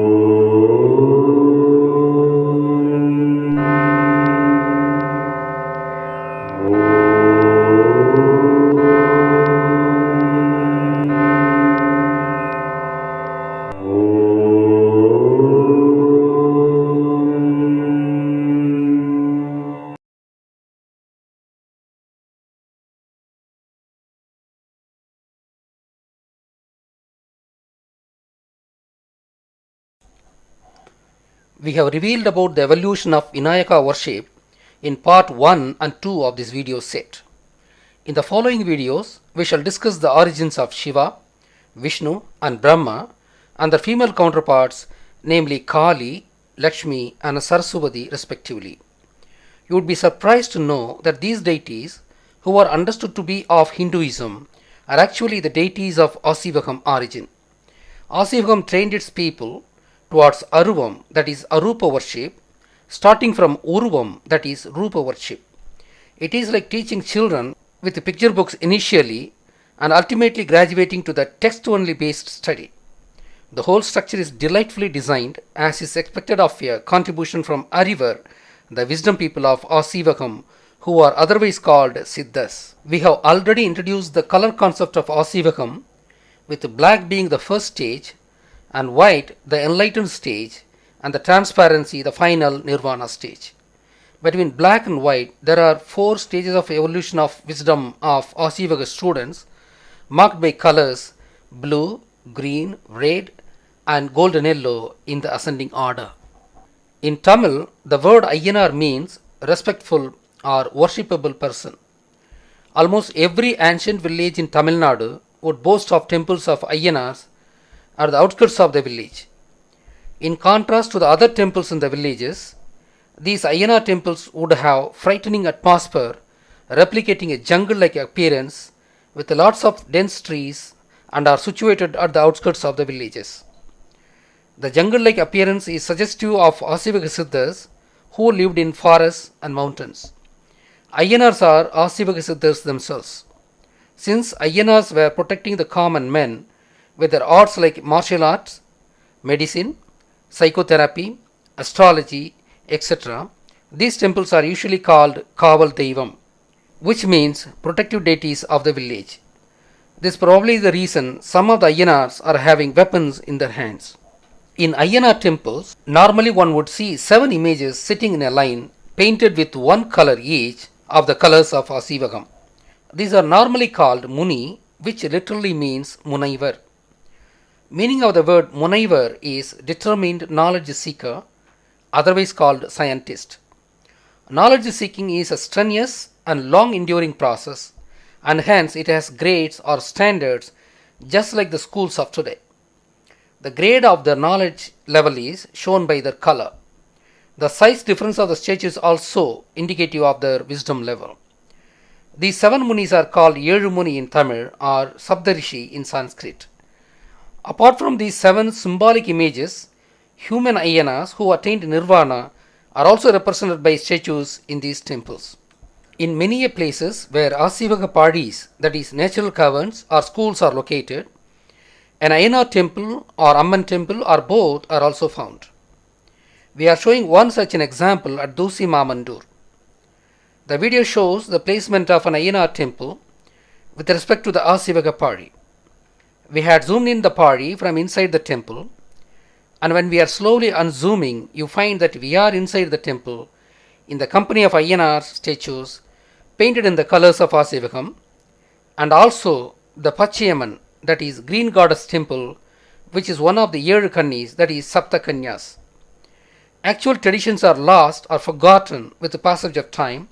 We have revealed about the evolution of Vinayaka worship in part 1 and 2 of this video set. In the following videos, we shall discuss the origins of Shiva, Vishnu and Brahma and their female counterparts, namely Kali, Lakshmi and Saraswati respectively. You would be surprised to know that these deities, who are understood to be of Hinduism, are actually the deities of Asivagam origin. Asivagam trained its people towards Aruvam, that is Arupa worship, starting from Uruvam, that is Rupa worship. It is like teaching children with picture books initially and ultimately graduating to the text-only based study. The whole structure is delightfully designed, as is expected of a contribution from Arivar, the wisdom people of Asivagam, who are otherwise called Siddhas. We have already introduced the color concept of Asivagam, with black being the first stage, and white the enlightened stage, and the transparency the final nirvana stage. Between black and white, there are 4 stages of evolution of wisdom of Asivaga students, marked by colors blue, green, red, and golden yellow in the ascending order. In Tamil, the word Ayyanar means respectful or worshipable person. Almost every ancient village in Tamil Nadu would boast of temples of Ayyanars at the outskirts of the village. In contrast to the other temples in the villages, these Ayyanar temples would have frightening atmosphere, replicating a jungle-like appearance with lots of dense trees, and are situated at the outskirts of the villages. The jungle-like appearance is suggestive of Asivaga Siddhas who lived in forests and mountains. Ayyanars are Asivaga Siddhas themselves. Since Ayyanars were protecting the common men with their arts like martial arts, medicine, psychotherapy, astrology, etc., these temples are usually called Kaval Deivam, which means protective deities of the village. This is probably the reason some of the Ayyanars are having weapons in their hands. In Ayyanar temples, normally one would see 7 images sitting in a line painted with one color each of the colors of Asivagam. These are normally called Muni, which literally means Munaivar. Meaning of the word Munaivar is determined knowledge seeker, otherwise called scientist. Knowledge seeking is a strenuous and long enduring process, and hence it has grades or standards just like the schools of today. The grade of the knowledge level is shown by their color. The size difference of the statues also indicative of their wisdom level. These 7 Munis are called Yelu Muni in Tamil or Saptarishi in Sanskrit. Apart from these 7 symbolic images, human Ayyanas who attained nirvana are also represented by statues in these temples. In many places where Asivaga Padis, that is natural caverns or schools are located, an Ayyanar temple or Amman temple or both are also found. We are showing one such an example at Dusi Mamandur. The video shows the placement of an Ayyanar temple with respect to the Asivaga Padi. We had zoomed in the Padi from inside the temple, and when we are slowly unzooming, you find that we are inside the temple in the company of Ayyanar statues painted in the colors of Asivagam, and also the Pachayaman, that is green goddess temple, which is one of the 7 Kannis, that is Sapta Kanyas. Actual traditions are lost or forgotten with the passage of time,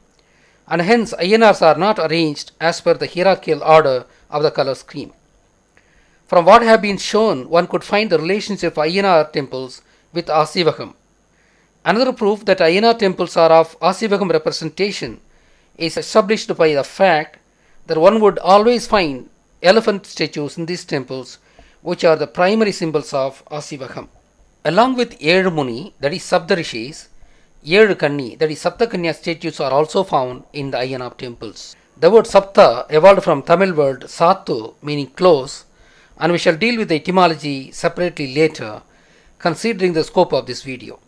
and hence Ayyanars are not arranged as per the hierarchical order of the color scheme. From what have been shown, one could find the relationship of Ayyanar temples with Asivagam. Another proof that Ayyanar temples are of Asivagam representation is established by the fact that one would always find elephant statues in these temples, which are the primary symbols of Asivagam. Along with Yelu Muni, that is Saptarishis, Yelu Kanni, that is Saptakanya statues are also found in the Ayyanar temples. The word Sapta evolved from Tamil word Sattu, meaning close, and we shall deal with the etymology separately later, considering the scope of this video.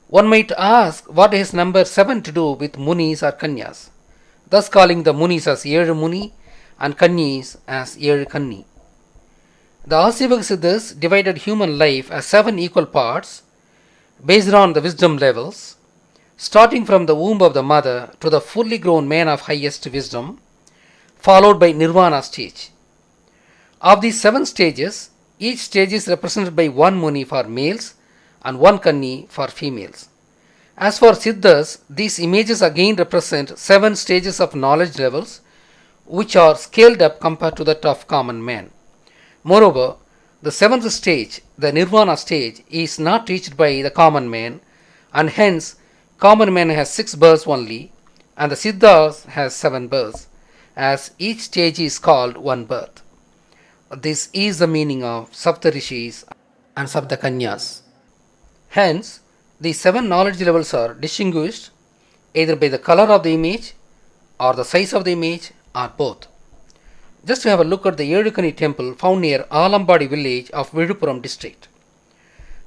One might ask, what has number 7 to do with Munis or Kanyas, thus calling the Munis as Yezhu Muni and Kanyis as Yezhu Kanni. The Asivaka Siddhas divided human life as 7 equal parts based on the wisdom levels, starting from the womb of the mother to the fully grown man of highest wisdom, followed by Nirvana stage. Of these 7 stages, each stage is represented by 1 Muni for males and 1 Kanni for females. As for Siddhas, these images again represent 7 stages of knowledge levels which are scaled up compared to that of common man. Moreover, the 7th stage, the Nirvana stage, is not reached by the common man, and hence common man has 6 births only and the Siddhas has 7 births, as each stage is called 1 birth. This is the meaning of Saptarishis and Saptakanyas. Hence, these 7 knowledge levels are distinguished either by the color of the image or the size of the image or both. Just to have a look at the Yezhu Kanni temple found near Alambadi village of Viluppuram district.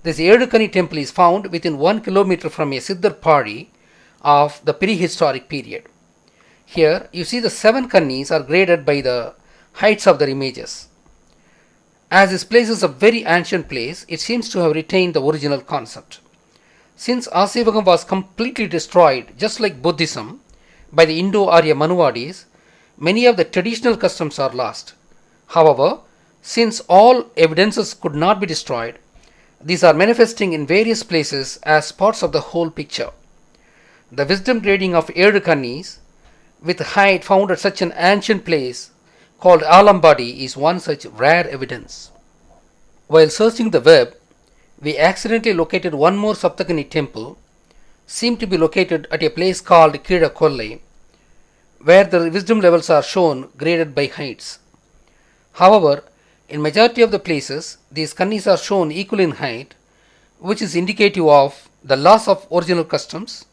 This Yezhu Kanni temple is found within 1 kilometer from a Siddhar Padi of the prehistoric period. Here you see the 7 Kannis are graded by the heights of their images. As this place is a very ancient place, it seems to have retained the original concept. Since Asivakam was completely destroyed, just like Buddhism, by the Indo-Arya Manuvadis, many of the traditional customs are lost. However, since all evidences could not be destroyed, these are manifesting in various places as parts of the whole picture. The wisdom grading of Yezhu Kannis with height found at such an ancient place called Alambadi is one such rare evidence. While searching the web, we accidentally located one more Saptakanni temple, seemed to be located at a place called Kirakollai, where the wisdom levels are shown graded by heights. However, in majority of the places, these Kannis are shown equal in height, which is indicative of the loss of original customs,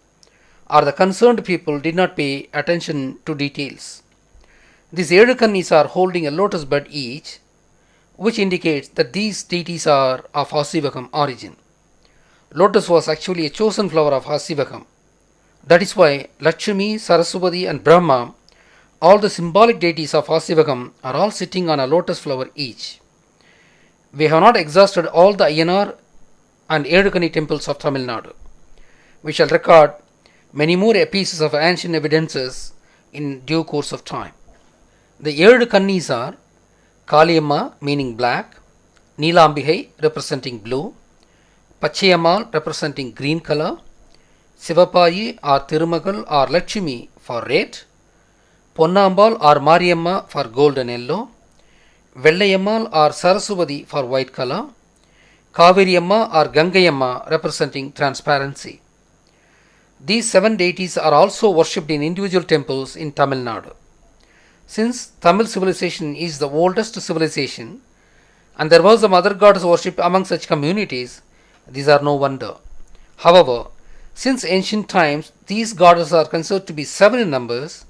or the concerned people did not pay attention to details. These Yezhu Kannis are holding a lotus bud each, which indicates that these deities are of Asivakam origin. Lotus was actually a chosen flower of Asivakam. That is why Lakshmi, Saraswati and Brahma, all the symbolic deities of Asivakam, are all sitting on a lotus flower each. We have not exhausted all the Ayyanar and Yezhu Kanni temples of Tamil Nadu. We shall record many more pieces of ancient evidences in due course of time. The Yezhu Kannis are Kaliyamma meaning black, Neelambigai representing blue, Pachayammal representing green color, Sivapayi or Tirumagal or Lakshmi for red, Ponnambal or Mariyamma for gold and yellow, Vellayammal or Saraswati for white color, Kaviriyamma or Gangayamma representing transparency. These 7 deities are also worshipped in individual temples in Tamil Nadu. Since Tamil civilization is the oldest civilization and there was some other gods worshipped among such communities, these are no wonder. However, since ancient times, these goddesses are considered to be 7 in numbers,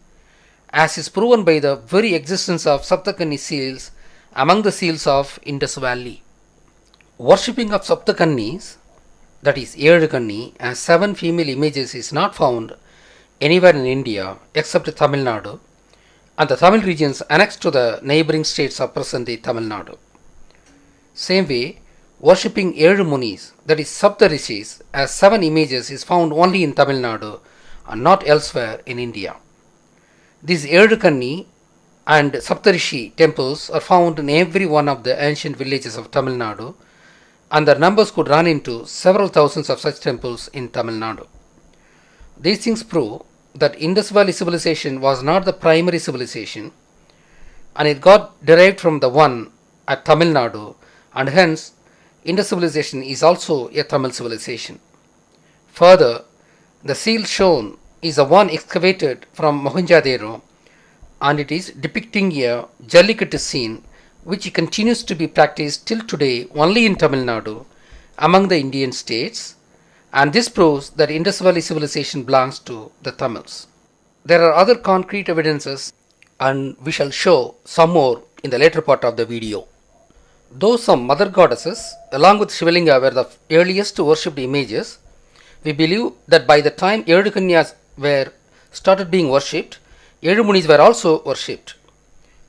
as is proven by the very existence of Saptakanni seals among the seals of Indus Valley. Worshipping of Saptakannis, that is Yezhu Kanni, as 7 female images is not found anywhere in India except Tamil Nadu and the Tamil regions annexed to the neighboring states of present-day Tamil Nadu. Same way, worshipping Yezhu Munis, that is Saptarishis, as 7 images is found only in Tamil Nadu and not elsewhere in India. These Yezhu Kanni and Saptarishi temples are found in every one of the ancient villages of Tamil Nadu, and their numbers could run into several thousands of such temples in Tamil Nadu. These things prove that Indus Valley civilization was not the primary civilization, and it got derived from the one at Tamil Nadu, and hence Indus civilization is also a Tamil civilization. Further, the seal shown is the one excavated from Mohenjo-daro, and it is depicting a Jallikattu scene which continues to be practiced till today only in Tamil Nadu among the Indian states, and this proves that Indus Valley civilization belongs to the Tamils. There are other concrete evidences, and we shall show some more in the later part of the video. Though some mother goddesses, along with Shivalinga, were the earliest worshipped images, we believe that by the time Edu Kanyas were started being worshipped, Edu Munis were also worshipped.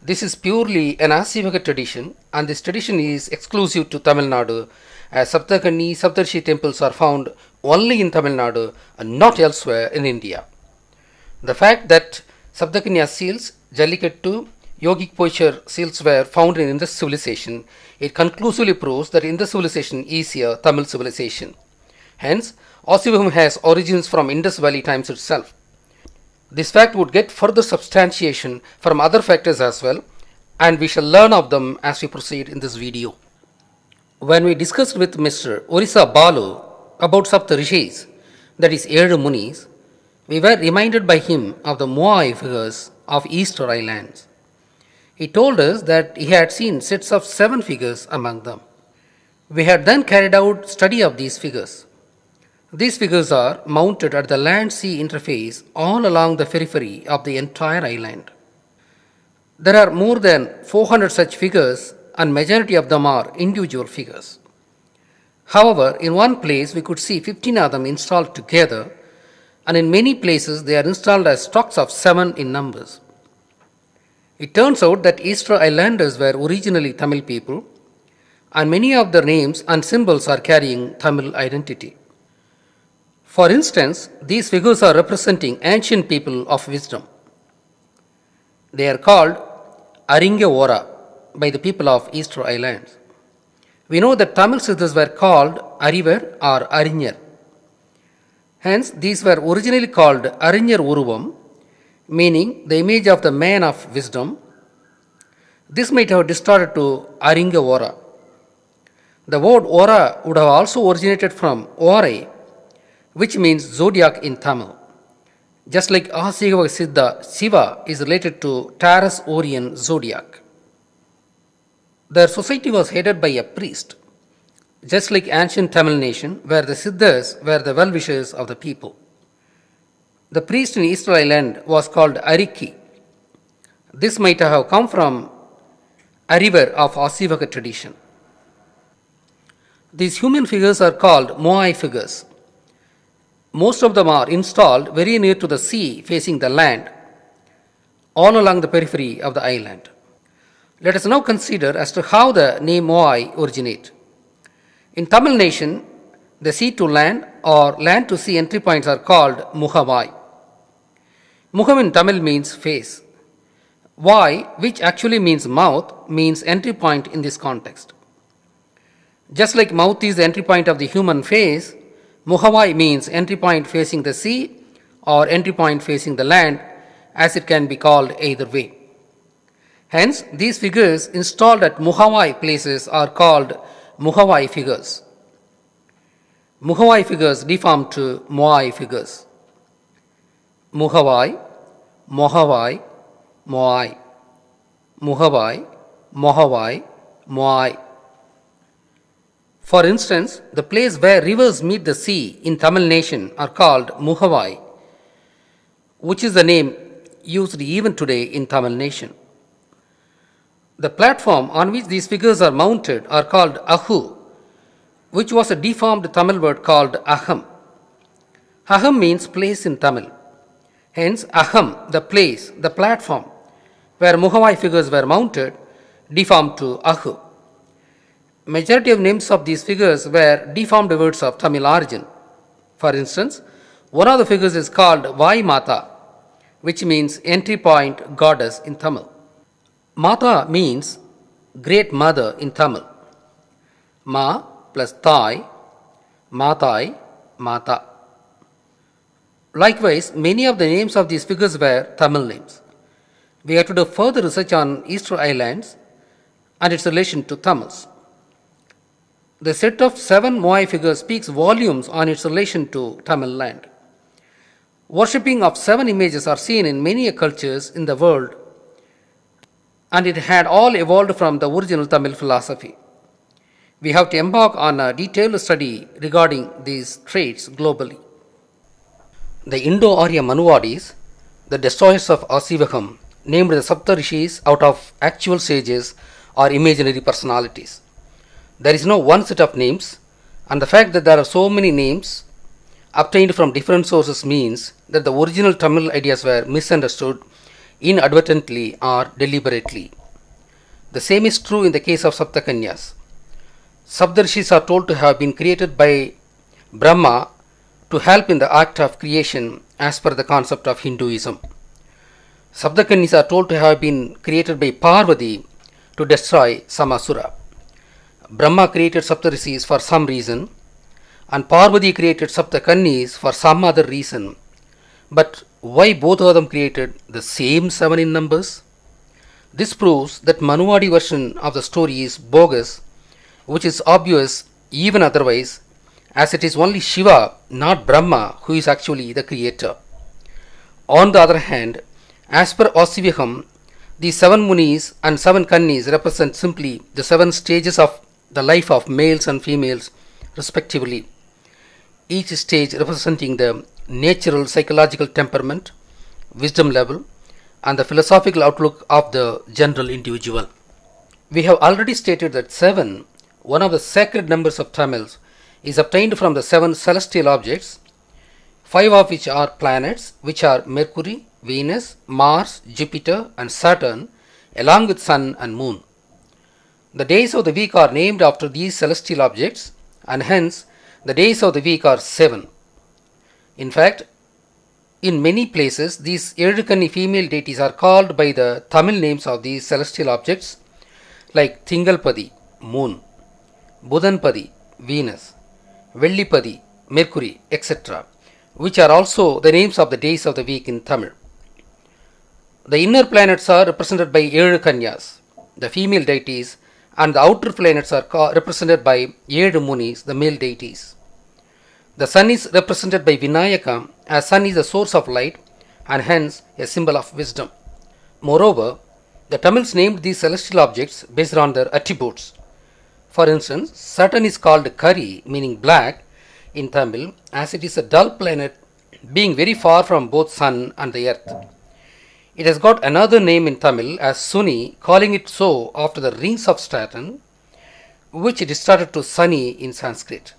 This is purely an Asivaka tradition, and this tradition is exclusive to Tamil Nadu, as Saptakani, Saptarshi temples are found only in Tamil Nadu and not elsewhere in India. The fact that Saptakanya seals, Jallikattu, Yogic posture seals were found in Indus civilization, it conclusively proves that Indus civilization is a Tamil civilization. Hence, Asivakam has origins from Indus Valley times itself. This fact would get further substantiation from other factors as well, and we shall learn of them as we proceed in this video. When we discussed with Mr. Orissa Balu about Sapta Rishis, that is Edu Munis, we were reminded by him of the Moai figures of Easter Islands. He told us that he had seen sets of 7 figures among them. We had then carried out study of these figures. These figures are mounted at the land-sea interface all along the periphery of the entire island. There are more than 400 such figures, and majority of them are individual figures. However, in one place we could see 15 of them installed together, and in many places they are installed as stocks of 7 in numbers. It turns out that Easter Islanders were originally Tamil people, and many of their names and symbols are carrying Tamil identity. For instance, these figures are representing ancient people of wisdom. They are called Aringa Ora by the people of Easter Islands. We know that Tamil Siddhas were called Arivar or Arinyar. Hence, these were originally called Arinyar Uruvam, meaning the image of the man of wisdom. This might have distorted to Aringa Ora. The word Ora would have also originated from Ore, which means zodiac in Tamil. Just like Asivaka Siddha, Shiva is related to Taurus Orion zodiac. Their society was headed by a priest, just like ancient Tamil nation, where the Siddhas were the well-wishers of the people. The priest in Easter Island was called Ariki. This might have come from Arivar of Asivaka tradition. These human figures are called Moai figures. Most of them are installed very near to the sea facing the land, all along the periphery of the island. Let us now consider as to how the name Moai originates. In Tamil nation, the sea to land or land to sea entry points are called Muhavai. Muham in Tamil means face. Vai, which actually means mouth, means entry point in this context. Just like mouth is the entry point of the human face, Muhavai means entry point facing the sea or entry point facing the land, as it can be called either way. Hence, these figures installed at Muhavai places are called Muhavai figures. Muhavai figures deformed to Moai figures. Muhavai, Mohavai, Moai. Muhavai, Mohavai, Moai. For instance, the place where rivers meet the sea in Tamil nation are called Muhavai, which is the name used even today in Tamil nation. The platform on which these figures are mounted are called Ahu, which was a deformed Tamil word called Aham. Aham means place in Tamil. Hence, Aham, the place, the platform where Muhavai figures were mounted, deformed to Ahu. Majority of names of these figures were deformed words of Tamil origin. For instance, one of the figures is called Vai Mata, which means entry point goddess in Tamil. Mata means great mother in Tamil. Ma plus Thai, Matai, Mata. Likewise, many of the names of these figures were Tamil names. We have to do further research on Easter Islands and its relation to Tamils. The set of 7 Moai figures speaks volumes on its relation to Tamil land. Worshipping of 7 images are seen in many cultures in the world, and it had all evolved from the original Tamil philosophy. We have to embark on a detailed study regarding these traits globally. The Indo-Arya Manuvadis, the destroyers of Asivakam, named the Sapta Rishis out of actual sages or imaginary personalities. There is no one set of names, and the fact that there are so many names obtained from different sources means that the original Tamil ideas were misunderstood inadvertently or deliberately. The same is true in the case of Saptakanyas. Sapdarshis are told to have been created by Brahma to help in the act of creation as per the concept of Hinduism. Saptakanyas are told to have been created by Parvati to destroy some asura. Brahma created Saptarshis for some reason, and Parvati created Saptakanyas for some other reason. But why both of them created the same 7 in numbers? This proves that Manuvadi version of the story is bogus, which is obvious even otherwise, as it is only Shiva, not Brahma, who is actually the creator. On the other hand, as per Asivakam, the 7 Munis and 7 Kannis represent simply the 7 stages of the life of males and females respectively, each stage representing the natural psychological temperament, wisdom level, and the philosophical outlook of the general individual. We have already stated that 7, one of the sacred numbers of Tamils, is obtained from the 7 celestial objects, 5 of which are planets, which are Mercury, Venus, Mars, Jupiter, and Saturn, along with Sun and Moon. The days of the week are named after these celestial objects, and hence the days of the week are 7. In fact, in many places, these Ezhukanni female deities are called by the Tamil names of these celestial objects, like Thingalpadi, Moon, Budanpadi, Venus, Vellipadi, Mercury, etc., which are also the names of the days of the week in Tamil. The inner planets are represented by Ezhukanyas, the female deities, and the outer planets are represented by Ezhu Munis, the male deities. The sun is represented by Vinayaka, as sun is a source of light and hence a symbol of wisdom. Moreover, the Tamils named these celestial objects based on their attributes. For instance, Saturn is called Kari, meaning black, in Tamil, as it is a dull planet being very far from both sun and the earth. It has got another name in Tamil as Suni, calling it so after the rings of Saturn, which distorted to Sunny in Sanskrit.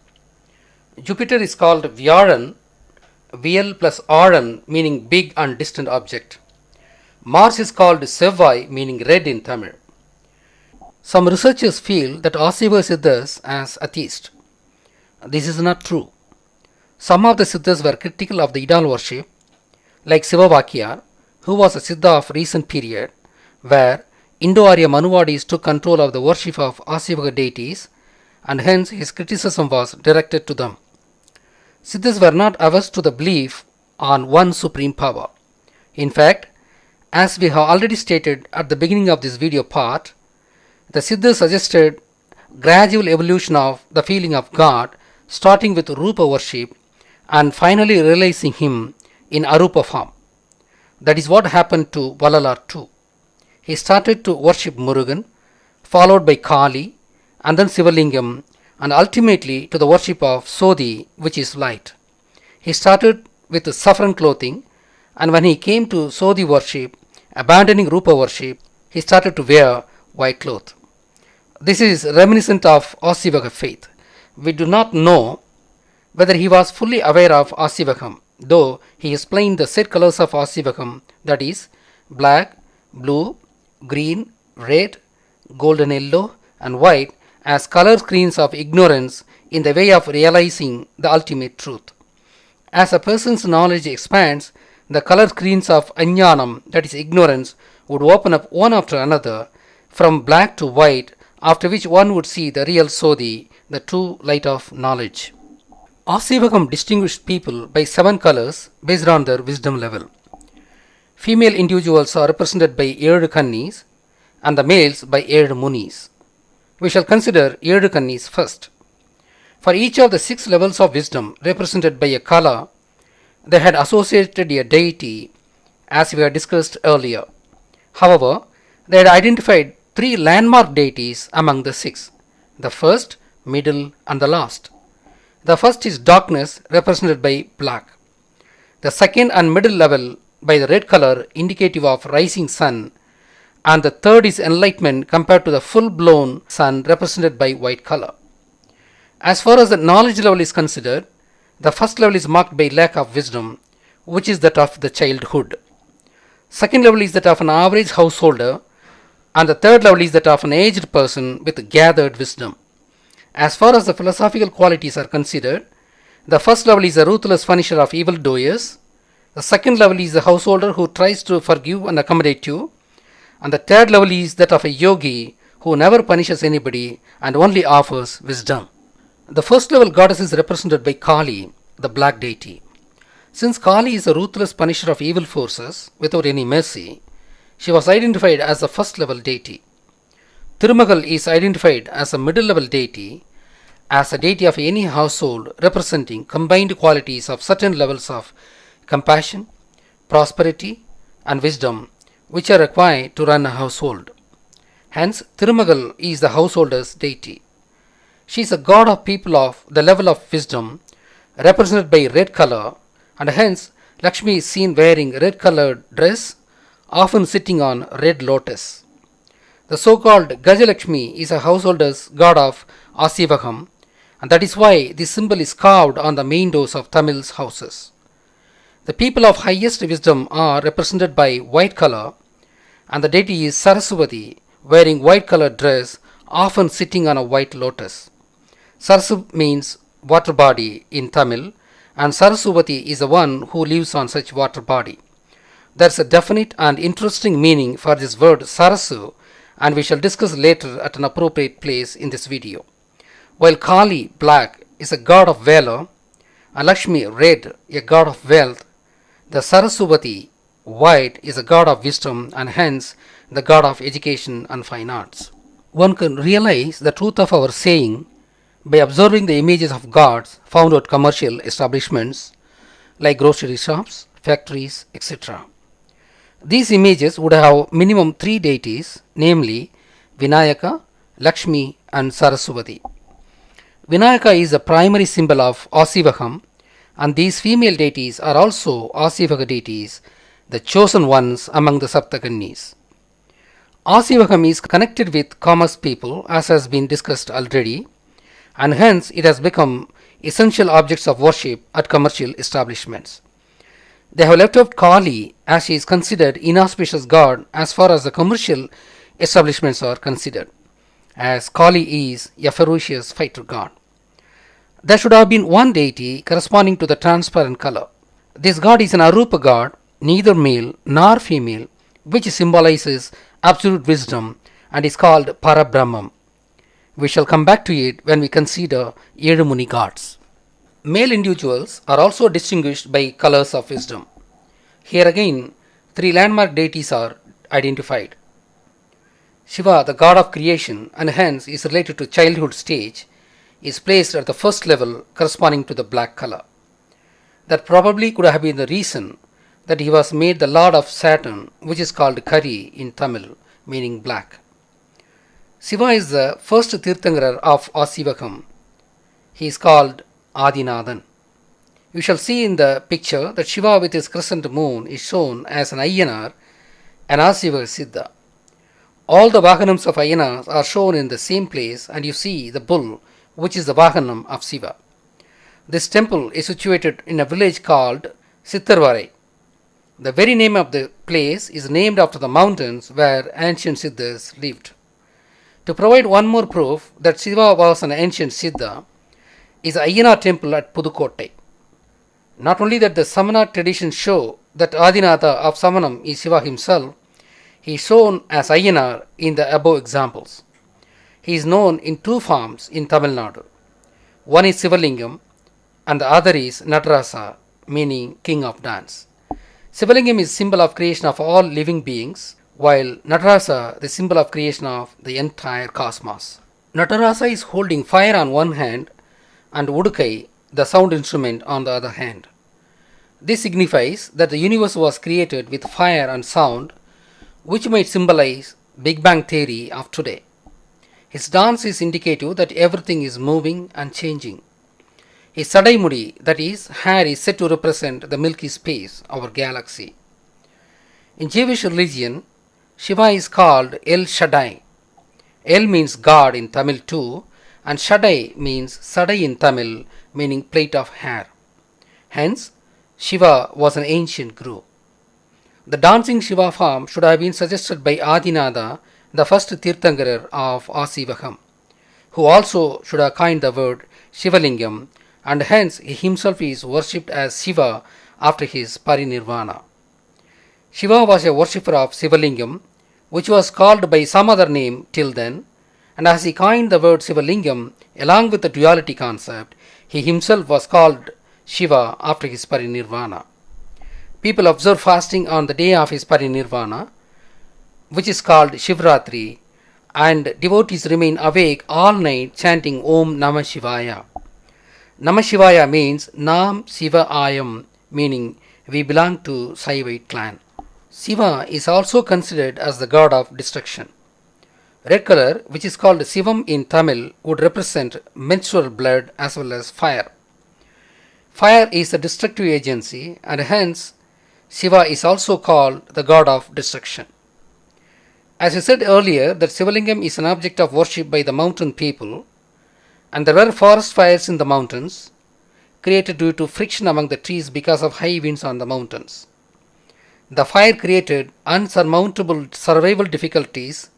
Jupiter is called Vyaran, Vyal plus Aran, meaning big and distant object. Mars is called Sevvai, meaning red in Tamil. Some researchers feel that Asiva Siddhas as atheist. This is not true. Some of the Siddhas were critical of the idol worship, like Sivavakyar, who was a Siddha of recent period, where Indo-Arya Manuvadis took control of the worship of Asivaka deities, and hence his criticism was directed to them. Siddhas were not averse to the belief on one supreme power. In fact, as we have already stated at the beginning of this video part, the Siddhas suggested gradual evolution of the feeling of God, starting with Rupa worship and finally realizing him in Arupa form. That is what happened to Valalar too. He started to worship Murugan, followed by Kali, and then Sivalingam, and ultimately to the worship of Sodhi, which is light. He started with saffron clothing, and when he came to Sodhi worship, abandoning Rupa worship, he started to wear white cloth. This is reminiscent of Asivaka faith. We do not know whether he was fully aware of Asivakam, though he explained the set colors of Asivakam, that is, black, blue, green, red, golden yellow, and white, as color screens of ignorance in the way of realizing the ultimate truth. As a person's knowledge expands, the color screens of Ajnanam, that is ignorance, would open up one after another, from black to white, after which one would see the real Sodhi, the true light of knowledge. Asivakam distinguished people by 7 colors based on their wisdom level. Female individuals are represented by Ezhukannis and the males by Ezhu Munis. We shall consider Ezhukannis first. For each of the 6 levels of wisdom represented by a kala, they had associated a deity, as we had discussed earlier. However, they had identified 3 landmark deities among the 6, the first, middle, and the last. The first is darkness, represented by black. The second and middle level by the red color, indicative of rising sun, and the third is enlightenment compared to the full-blown sun represented by white color. As far as the knowledge level is considered, the first level is marked by lack of wisdom, which is that of the childhood. Second level is that of an average householder, and the third level is that of an aged person with gathered wisdom. As far as the philosophical qualities are considered, the first level is a ruthless punisher of evildoers, the second level is a householder who tries to forgive and accommodate you, and the third level is that of a yogi who never punishes anybody and only offers wisdom. The first level goddess is represented by Kali, the black deity. Since Kali is a ruthless punisher of evil forces without any mercy, she was identified as the first level deity. Tirumagal is identified as a middle level deity, as a deity of any household representing combined qualities of certain levels of compassion, prosperity, and wisdom which are required to run a household. Hence, Tirumagal is the householder's deity. She is a god of people of the level of wisdom, represented by red color, and hence Lakshmi is seen wearing red colored dress, often sitting on red lotus. The so-called Gajalakshmi is a householder's god of Asivagam, and that is why this symbol is carved on the main doors of Tamil's houses. The people of highest wisdom are represented by white color, and the deity is Saraswati, wearing white colored dress, often sitting on a white lotus. Sarasu means water body in Tamil, and Saraswati is the one who lives on such water body. There is a definite and interesting meaning for this word Sarasu, and we shall discuss later at an appropriate place in this video. While Kali, black, is a god of valor, and Lakshmi, red, a god of wealth, the Saraswati, white, is a god of wisdom and hence the god of education and fine arts. One can realize the truth of our saying by observing the images of gods found at commercial establishments like grocery shops, factories, etc. These images would have minimum 3 deities, namely Vinayaka, Lakshmi, and Saraswati. Vinayaka is the primary symbol of Asivagam, and these female deities are also Asivaga deities, the chosen ones among the Saptakanyis. Asivagam is connected with commerce people, as has been discussed already, and hence it has become essential objects of worship at commercial establishments. They have left out Kali, as she is considered inauspicious god as far as the commercial establishments are considered, as Kali is a ferocious fighter god. There should have been one deity corresponding to the transparent color. This god is an Arupa god, neither male nor female, which symbolizes absolute wisdom and is called Parabrahmam. We shall come back to it when we consider Edumuni gods. Male individuals are also distinguished by colors of wisdom. Here again, 3 landmark deities are identified. Shiva, the god of creation and hence is related to childhood stage, is placed at the first level corresponding to the black color. That probably could have been the reason that he was made the lord of Saturn, which is called Kari in Tamil, meaning black. Shiva is the first Tirthankarar of Asivagam. He is called Adinathan. You shall see in the picture that Shiva with his crescent moon is shown as an Ayyanar, an Asivaga Siddha. All the Vahanams of Ayyanars are shown in the same place, and you see the bull, which is the Vahanam of Shiva. This temple is situated in a village called Sittarvarai. The very name of the place is named after the mountains where ancient Siddhas lived. To provide one more proof that Shiva was an ancient Siddha is the Ayyanar temple at Pudukkottai. Not only that the Samana traditions show that Adinatha of Samanam is Shiva himself, he is shown as Ayyanar in the above examples. He is known in 2 forms in Tamil Nadu. One is Sivalingam and the other is Natarasa, meaning king of dance. Sivalingam is symbol of creation of all living beings, while Natarasa the symbol of creation of the entire cosmos. Natarasa is holding fire on one hand and Udukai, the sound instrument, on the other hand. This signifies that the universe was created with fire and sound, which might symbolize Big Bang theory of today. His dance is indicative that everything is moving and changing. His Sadaimudi, that is, hair, is said to represent the Milky Space, our galaxy. In Jewish religion, Shiva is called El Shaddai. El means God in Tamil too, and Shaddai means Sadai in Tamil, meaning plate of hair. Hence, Shiva was an ancient guru. The dancing Shiva form should have been suggested by Adinatha, the first Tirthankarar of Asivagam, who also should have coined the word Shivalingam, and hence he himself is worshipped as Shiva after his parinirvana. Shiva was a worshipper of Sivalingam, which was called by some other name till then, and as he coined the word Sivalingam along with the duality concept, he himself was called Shiva after his parinirvana. People observe fasting on the day of his parinirvana, which is called Shivratri, and devotees remain awake all night chanting Om Namah Shivaya. Namah Shivaya means Nam Shiva Ayam, meaning we belong to Saivite clan. Shiva is also considered as the god of destruction. Red color, which is called Sivam in Tamil, would represent menstrual blood as well as fire. Fire is a destructive agency, and hence Shiva is also called the god of destruction. As I said earlier, that Sivalingam is an object of worship by the mountain people, and there were forest fires in the mountains, created due to friction among the trees because of high winds on the mountains. The fire created unsurmountable survival difficulties,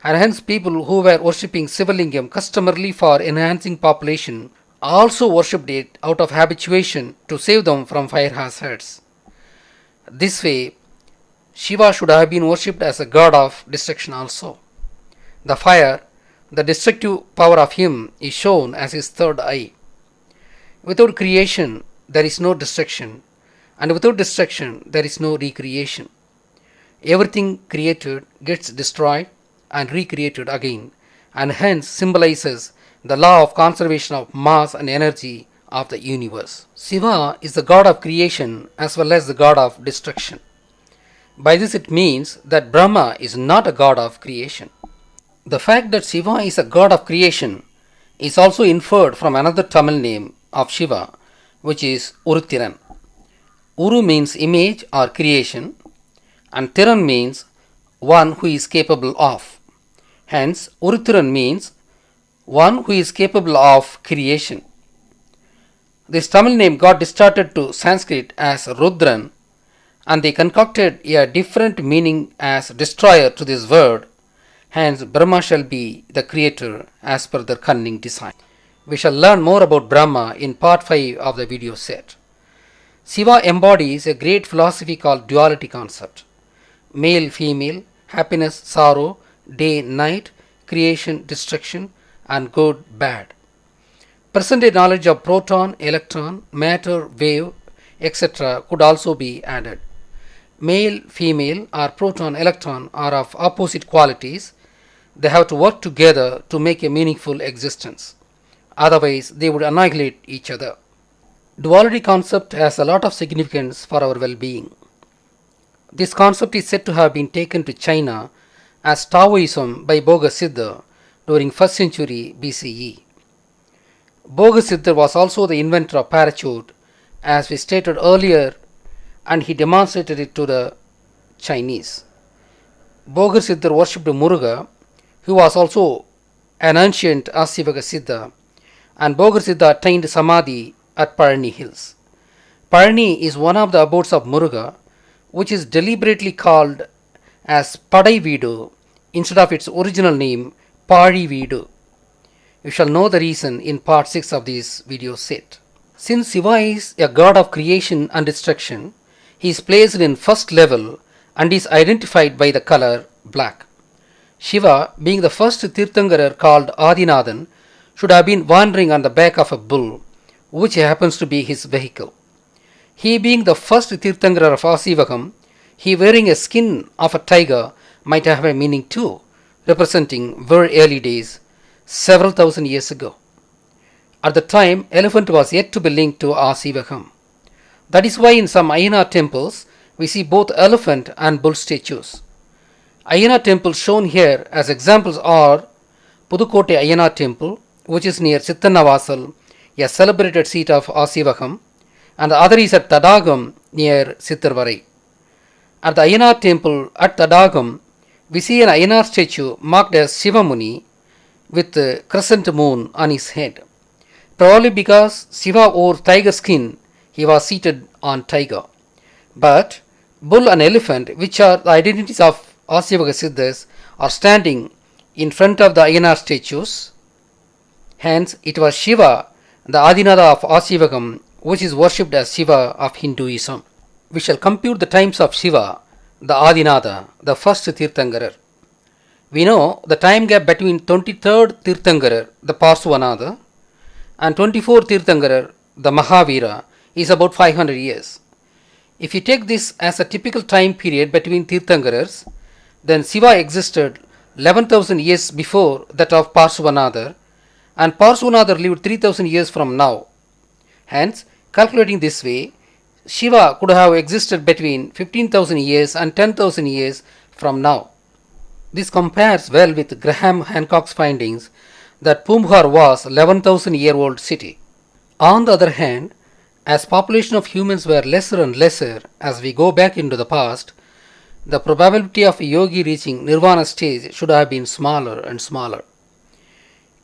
and hence people who were worshipping Sivalingam customarily for enhancing population also worshipped it out of habituation to save them from fire hazards. This way, Shiva should have been worshipped as a god of destruction also. The fire, the destructive power of him, is shown as his third eye. Without creation, there is no destruction, and without destruction, there is no recreation. Everything created gets destroyed and recreated again, and hence symbolizes the law of conservation of mass and energy of the universe. Shiva is the god of creation as well as the god of destruction. By this it means that Brahma is not a god of creation. The fact that Shiva is a god of creation is also inferred from another Tamil name of Shiva, which is Uruthiran. Uru means image or creation, and Thiran means one who is capable of. Hence, Uruthiran means one who is capable of creation. This Tamil name got distorted to Sanskrit as Rudran, and they concocted a different meaning as destroyer to this word. Hence, Brahma shall be the creator as per their cunning design. We shall learn more about Brahma in part 5 of the video set. Shiva embodies a great philosophy called duality concept. Male, female, happiness, sorrow, day, night, creation, destruction, and good, bad. Present-day knowledge of proton, electron, matter, wave, etc. could also be added. Male, female, or proton, electron are of opposite qualities. They have to work together to make a meaningful existence. Otherwise, they would annihilate each other. Duality concept has a lot of significance for our well-being. This concept is said to have been taken to China as Taoism by Bogasiddha during 1st century BCE. Bogasiddha was also the inventor of parachute, as we stated earlier, and he demonstrated it to the Chinese. Bogasiddha worshipped Muruga, who was also an ancient Asivaga Siddha, and Bogasiddha attained Samadhi at Palani Hills. Palani is one of the abodes of Muruga, which is deliberately called as Padai Veedu instead of its original name Pari Veedu. You shall know the reason in part 6 of this video set. Since Shiva is a god of creation and destruction, he is placed in first level and is identified by the color black. Shiva, being the first Tirthankarar called Adinathan, should have been wandering on the back of a bull, which happens to be his vehicle. He being the first Tirthankarar of Asivagam, he wearing a skin of a tiger might have a meaning too, representing very early days, several thousand years ago. At the time, elephant was yet to be linked to Asivagam. That is why in some Ayyanar temples, we see both elephant and bull statues. Ayyanar temples shown here as examples are Pudukkottai Ayyanar temple, which is near Chittanavasal, a celebrated seat of Asivagam, and the other is at Tadagam near Sittarvarai. At the Ayyanar temple at Tadagam, We see an Ayanar statue marked as Shiva Muni with a crescent moon on his head. Probably because Shiva wore tiger skin, he was seated on tiger. But bull and elephant, which are the identities of Asivaka Siddhas, are standing in front of the Ayanar statues. Hence, it was Shiva, the Adinada of Asivakam, which is worshipped as Shiva of Hinduism. We shall compute the times of Shiva, the Adinada, the first Tirthankarar. We know the time gap between 23rd Tirthankarar, the Parsvanatha, and 24th Tirthankarar, the Mahavira, is about 500 years. If you take this as a typical time period between Tirthankarars, then Shiva existed 11,000 years before that of Parsvanatha, and Parsvanatha lived 3,000 years from now. Hence, calculating this way, Shiva could have existed between 15,000 years and 10,000 years from now. This compares well with Graham Hancock's findings that Pumbhar was 11,000-year-old city. On the other hand, as population of humans were lesser and lesser as we go back into the past, the probability of a yogi reaching nirvana stage should have been smaller and smaller.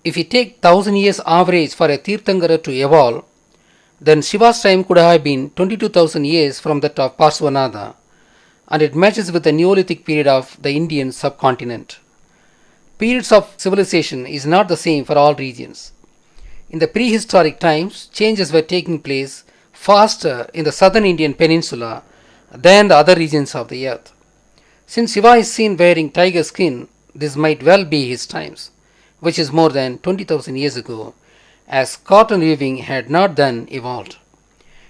If we take 1000 years average for a Tirthankara to evolve, then Shiva's time could have been 22,000 years from that of Parsvanatha, and it matches with the Neolithic period of the Indian subcontinent. Periods of civilization is not the same for all regions. In the prehistoric times, changes were taking place faster in the southern Indian peninsula than the other regions of the earth. Since Shiva is seen wearing tiger skin, this might well be his times, which is more than 20,000 years ago, as cotton weaving had not then evolved.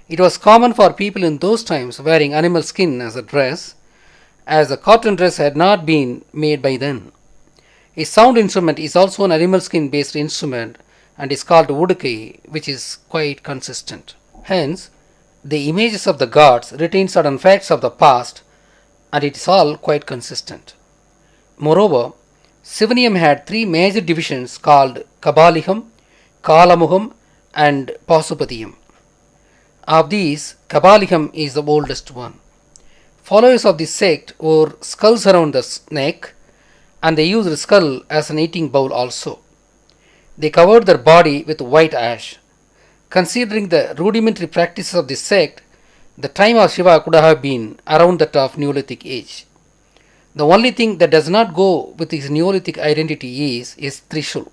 It was common for people in those times wearing animal skin as a dress, as the cotton dress had not been made by then. A sound instrument is also an animal skin based instrument and is called Udukai, which is quite consistent. Hence, the images of the gods retain certain facts of the past, and it is all quite consistent. Moreover, Sivaniyam had three major divisions called Kabaliham, Kalamuham, and Pasupatiyam. Of these, Kabaliham is the oldest one. Followers of this sect wore skulls around the neck, and they used the skull as an eating bowl also. They covered their body with white ash. Considering the rudimentary practices of this sect, the time of Shiva could have been around that of Neolithic age. The only thing that does not go with his Neolithic identity is his Trishul.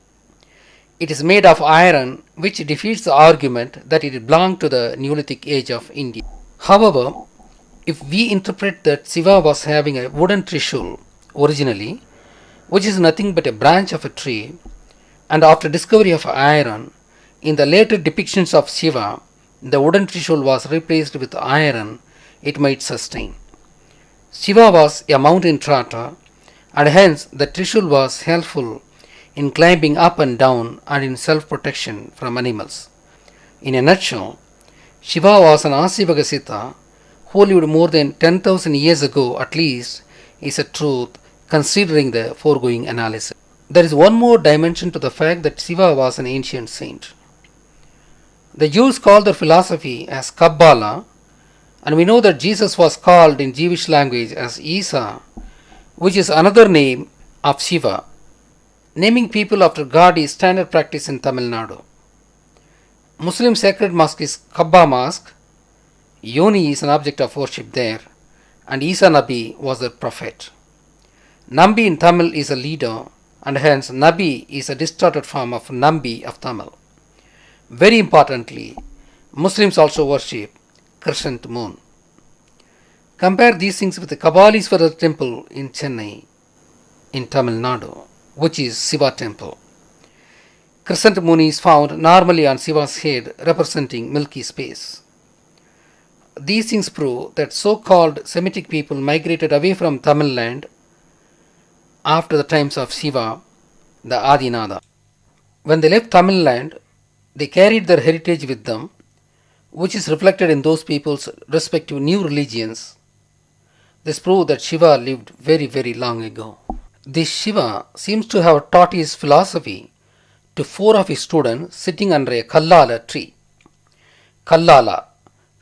It is made of iron, which defeats the argument that it belonged to the Neolithic age of India. However, if we interpret that Shiva was having a wooden Trishul originally, which is nothing but a branch of a tree, and after discovery of iron, in the later depictions of Shiva, the wooden Trishul was replaced with iron, it might sustain. Shiva was a mountain trotter, and hence the Trishul was helpful in climbing up and down and in self-protection from animals. In a nutshell, Shiva was an Asivaka Siddha who lived more than 10,000 years ago at least is a truth considering the foregoing analysis. There is one more dimension to the fact that Shiva was an ancient saint. The Jews call their philosophy as Kabbalah, and we know that Jesus was called in Jewish language as Isa, which is another name of Shiva. Naming people after God is standard practice in Tamil Nadu. Muslim sacred mosque is Kaaba Mosque. Yoni is an object of worship there, and Isa Nabi was their prophet. Nambi in Tamil is a leader, and hence Nabi is a distorted form of Nambi of Tamil. Very importantly, Muslims also worship crescent moon. Compare these things with the Kabalishwara temple in Chennai, in Tamil Nadu, which is Shiva temple. Crescent moon is found normally on Shiva's head, representing milky space. These things prove that so-called Semitic people migrated away from Tamil land after the times of Shiva, the Adinada. When they left Tamil land, they carried their heritage with them, which is reflected in those people's respective new religions. This proves that Shiva lived very, very long ago. This Shiva seems to have taught his philosophy to 4 of his students sitting under a Kallala tree. Kallala,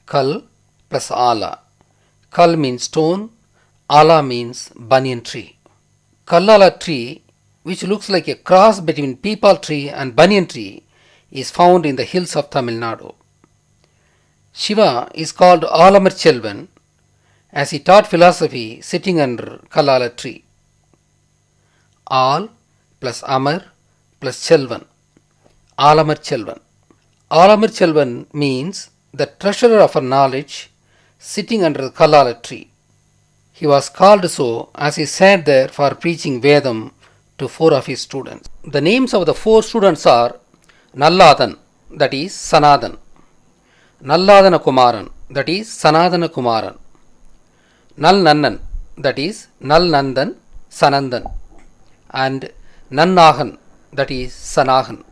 Kal plus Ala. Kal means stone, Ala means banyan tree. Kallala tree, which looks like a cross between peepal tree and banyan tree, is found in the hills of Tamil Nadu. Shiva is called Alamarchelvan as he taught philosophy sitting under Kallala tree. Al plus Amar plus Chelvan, Alamarchelvan. Alamarchelvan means the treasurer of our knowledge sitting under the Kallala tree. He was called so as he sat there for preaching Vedam to 4 of his students. The names of the 4 students are Nalladan, that is Sanathan, Nalladana Kumaran, that is Sanatana Kumaran, Nal Nannan, that is Nal Nandan, Sanandan, and Nannahan, that is Sanahan.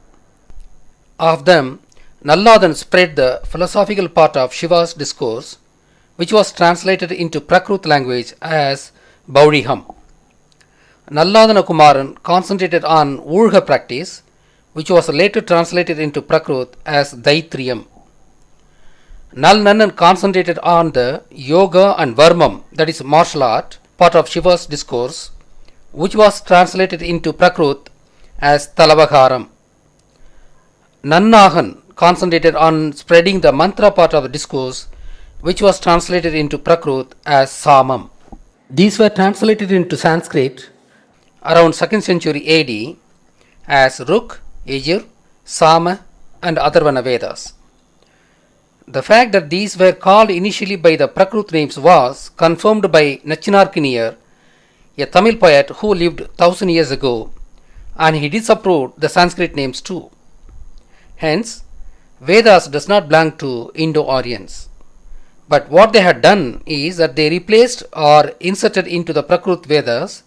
Of them, Nalladan spread the philosophical part of Shiva's discourse, which was translated into Prakrit language as Baudiham. Nalladana Kumaran concentrated on Urga practice, which was later translated into Prakrit as Daitriyam. Nal Nannan concentrated on the Yoga and Varmam, that is martial art, part of Shiva's discourse, which was translated into Prakrit as Talavakaram. Nannahan concentrated on spreading the mantra part of the discourse, which was translated into Prakrit as Samam. These were translated into Sanskrit around 2nd century AD as Ruk, Yajur, Sama, and Atharvana Vedas. The fact that these were called initially by the Prakrit names was confirmed by Nachinarkiniyar, a Tamil poet who lived 1000 years ago, and he disapproved the Sanskrit names too. Hence, Vedas does not belong to Indo-Aryans. But what they had done is that they replaced or inserted into the Prakrit Vedas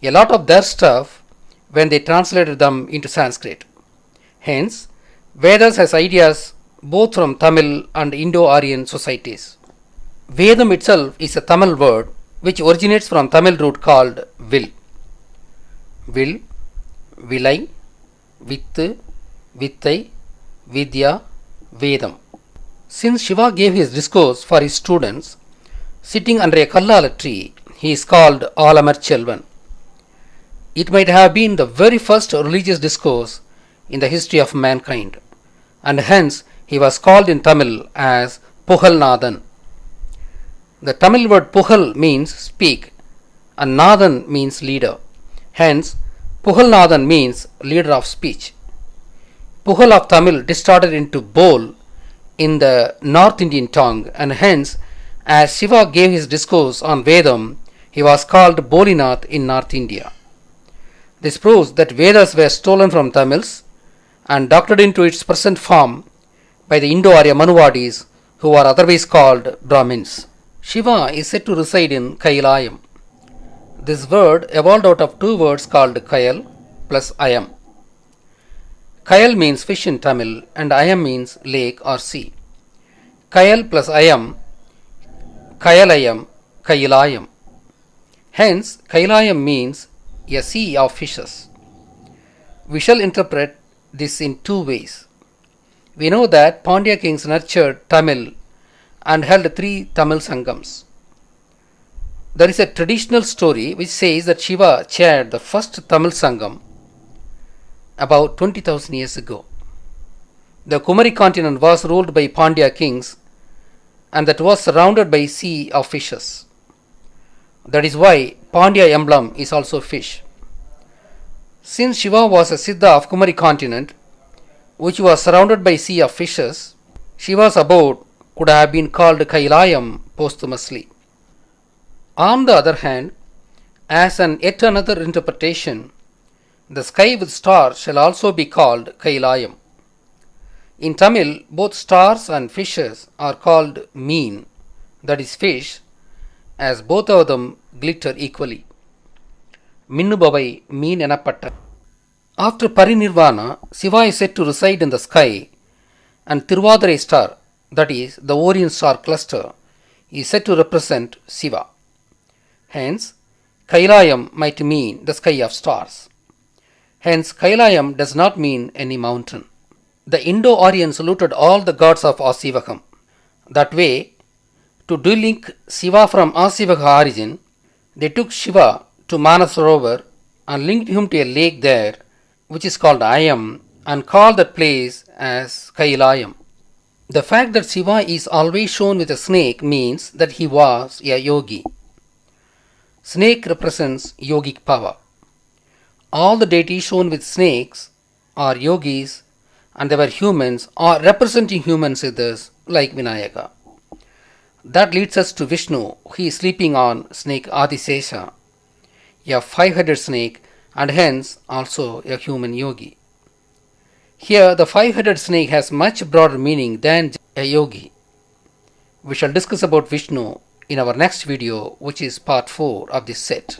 a lot of their stuff when they translated them into Sanskrit. Hence, Vedas has ideas both from Tamil and Indo-Aryan societies. Vedam itself is a Tamil word which originates from Tamil root called will. Will, Vilai, Vittu, Vittai, Vidya, Vedam. Since Shiva gave his discourse for his students sitting under a Kallala tree, he is called Alamarchelvan. It might have been the very first religious discourse in the history of mankind, and hence he was called in Tamil as Puhalnathan. The Tamil word Puhal means speak and Nathan means leader. Hence, Puhalnathan means leader of speech. Puhal of Tamil distorted into Bol in the North Indian tongue, and hence, as Shiva gave his discourse on Vedam, he was called Bolinath in North India. This proves that Vedas were stolen from Tamils and doctored into its present form by the Indo-Arya Manuvadis, who are otherwise called Brahmins. Shiva is said to reside in Kailayam. This word evolved out of 2 words called Kayal plus Ayam. Kayal means fish in Tamil and Ayam means lake or sea. Kayal plus Ayam, Kayalayam, Kailayam. Hence, Kailayam means a sea of fishes. We shall interpret this in 2 ways. We know that Pandya kings nurtured Tamil and held 3 Tamil Sangams. There is a traditional story which says that Shiva chaired the first Tamil Sangam about 20,000 years ago. The Kumari continent was ruled by Pandya kings and that was surrounded by a sea of fishes. That is why Pandya emblem is also fish. Since Shiva was a Siddha of Kumari continent, which was surrounded by a sea of fishes, Shiva's abode could have been called Kailayam posthumously. On the other hand, as an yet another interpretation, the sky with stars shall also be called Kailayam. In Tamil, both stars and fishes are called mean, that is fish, as both of them glitter equally. Minnubavai mean enapatta. After Parinirvana, Shiva is said to reside in the sky, and Tiruvadirai star, that is the Orion star cluster, is said to represent Shiva. Hence, Kailayam might mean the sky of stars. Hence, Kailayam does not mean any mountain. The Indo-Aryans saluted all the gods of Asivakam. That way, to delink Shiva from Asivaka origin, they took Shiva to Manasarovar and linked him to a lake there, which is called Ayam, and called that place as Kailayam. The fact that Shiva is always shown with a snake means that he was a yogi. Snake represents yogic power. All the deities shown with snakes are yogis, and they were humans or representing human siddhas like Vinayaka. That leads us to Vishnu. He is sleeping on snake Adisesha, a five-headed snake, and hence also a human yogi. Here the five-headed snake has much broader meaning than a yogi. We shall discuss about Vishnu in our next video, which is part 4 of this set.